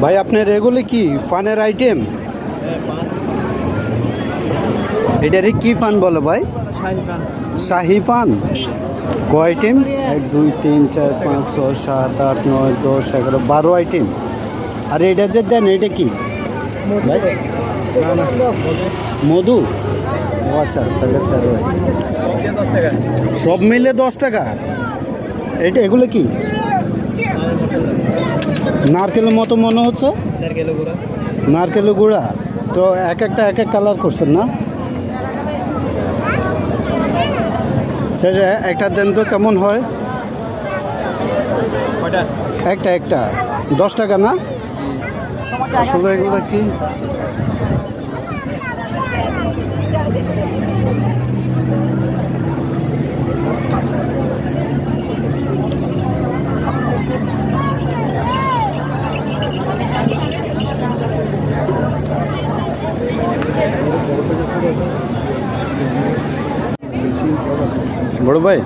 ভাই আপনার এগুলো কি পানের আইটেম? এটারে কি পান বলে ভাই? শাহি পান। কয় আইটেম? 1 2 3 4 5 6 7 8 9 10 11 12 আইটেম। আর এটা যে দেন এটা কি ভাই? মধু। ও আচ্ছা, তাহলে 13 সব মিলে 10 টাকা। এটা এগুলো কি নারকেলের মতো মনে হচ্ছে? নারকেলের গুঁড়া। তো এক একটা এক এক কালার করছেন না? সেটা একটা দেন তো কেমন হয়? একটা একটা 10 টাকা না? আসলে এগুলো কি বড় ভাই?